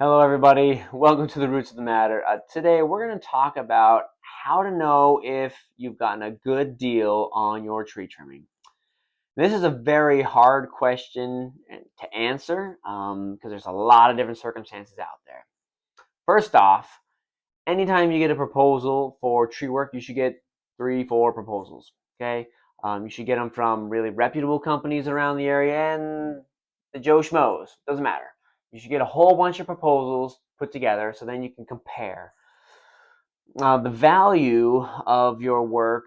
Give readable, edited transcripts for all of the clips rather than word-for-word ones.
Hello, everybody. Welcome to the Roots of the Matter. Today, we're going to talk about how to know if you've gotten a good deal on your tree trimming. This is a very hard question to answer because there's a lot of different circumstances out there. First off, anytime you get a proposal for tree work, you should get 3, 4 proposals. Okay, you should get them from really reputable companies around the area and the Joe Schmoes. Doesn't matter. You should get a whole bunch of proposals put together so then you can compare. The value of your work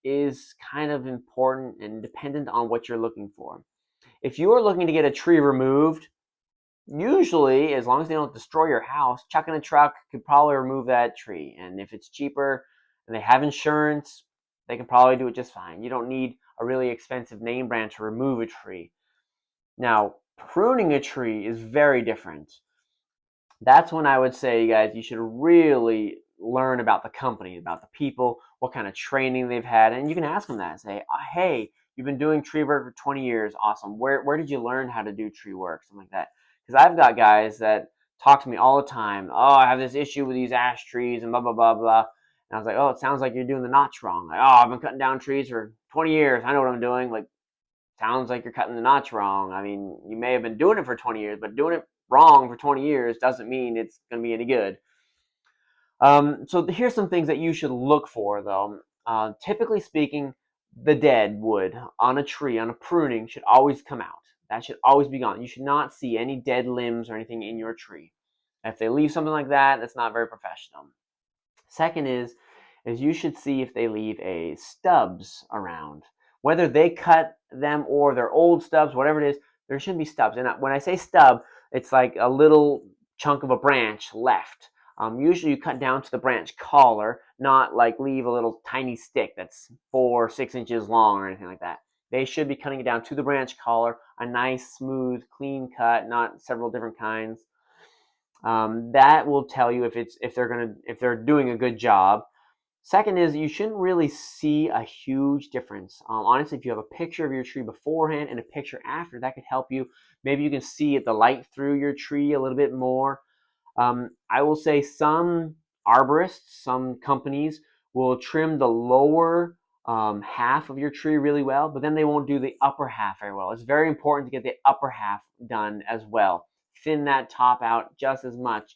is kind of important and dependent on what you're looking for. If you are looking to get a tree removed, usually, as long as they don't destroy your house, chucking a truck could probably remove that tree. And if it's cheaper and they have insurance, they can probably do it just fine. You don't need a really expensive name brand to remove a tree. Now, pruning a tree is very different. That's when I would say, you guys, you should really learn about the company, about the people, what kind of training they've had. And you can ask them that and say, hey, you've been doing tree work for 20 years. Awesome. Where did you learn how to do tree work? Something like that. Because I've got guys that talk to me all the time. Oh, I have this issue with these ash trees and blah, blah, blah, blah. And I was like, oh, it sounds like you're doing the notch wrong. Like, oh, I've been cutting down trees for 20 years. I know what I'm doing. Like, sounds like you're cutting the notch wrong. I mean, you may have been doing it for 20 years, but doing it wrong for 20 years doesn't mean it's going to be any good. So here's some things that you should look for, though. Typically speaking, the dead wood on a tree, on a pruning, should always come out. That should always be gone. You should not see any dead limbs or anything in your tree. If they leave something like that, that's not very professional. Second is you should see if they leave a stubs around. Whether they cut them or they're old stubs, whatever it is, there should be stubs. And when I say stub, it's like a little chunk of a branch left. Usually you cut down to the branch collar, not like leave a little tiny stick that's 4 or 6 inches long or anything like that. They should be cutting it down to the branch collar, a nice, smooth, clean cut, not several different kinds. That will tell you if they're doing a good job. Second is you shouldn't really see a huge difference. Honestly, if you have a picture of your tree beforehand and a picture after, that could help you. Maybe you can see the light through your tree a little bit more. I will say some arborists, some companies will trim the lower half of your tree really well, but then they won't do the upper half very well. It's very important to get the upper half done as well. Thin that top out just as much.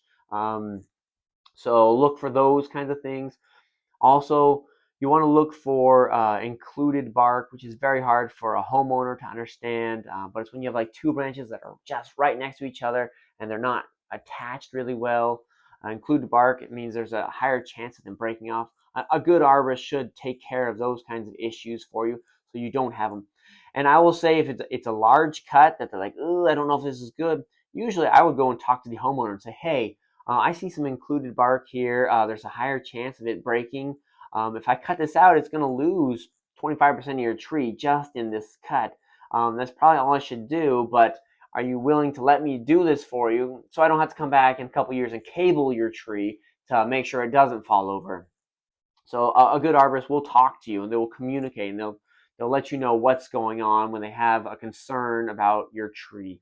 So look for those kinds of things. Also, you want to look for included bark, which is very hard for a homeowner to understand, but it's when you have like 2 branches that are just right next to each other and they're not attached really well. Included bark, it means there's a higher chance of them breaking off. A good arborist should take care of those kinds of issues for you so you don't have them. And I will say if it's a large cut that they're like, oh, I don't know if this is good, usually I would go and talk to the homeowner and say, hey, I see some included bark here. There's a higher chance of it breaking. If I cut this out, it's going to lose 25% of your tree just in this cut. That's probably all I should do, but are you willing to let me do this for you so I don't have to come back in a couple years and cable your tree to make sure it doesn't fall over? So a good arborist will talk to you and they will communicate and they'll let you know what's going on when they have a concern about your tree.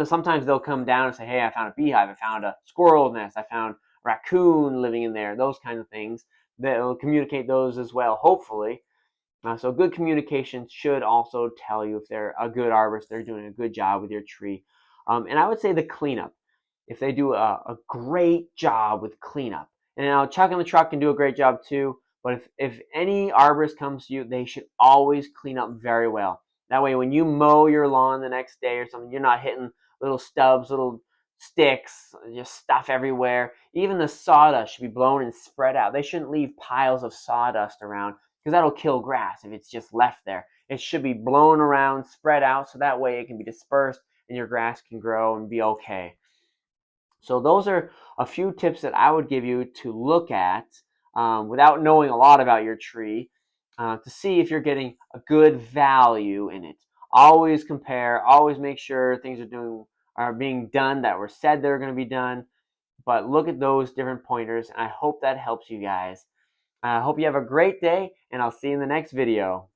Sometimes they'll come down and say, hey, I found a beehive, I found a squirrel nest, I found a raccoon living in there, those kinds of things. They'll communicate those as well, hopefully. So good communication should also tell you if they're a good arborist, they're doing a good job with your tree. And I would say the cleanup. If they do a great job with cleanup, and now Chuck and the Truck can do a great job too, but if any arborist comes to you, they should always clean up very well. That way, when you mow your lawn the next day or something, you're not hitting little stubs, little sticks, just stuff everywhere. Even the sawdust should be blown and spread out. They shouldn't leave piles of sawdust around because that'll kill grass if it's just left there. It should be blown around, spread out, so that way it can be dispersed and your grass can grow and be okay. So those are a few tips that I would give you to look at without knowing a lot about your tree to see if you're getting a good value in it. Always compare, always make sure things are being done that were said they're going to be done. But look at those different pointers, and I hope that helps you guys. I hope you have a great day, and I'll see you in the next video.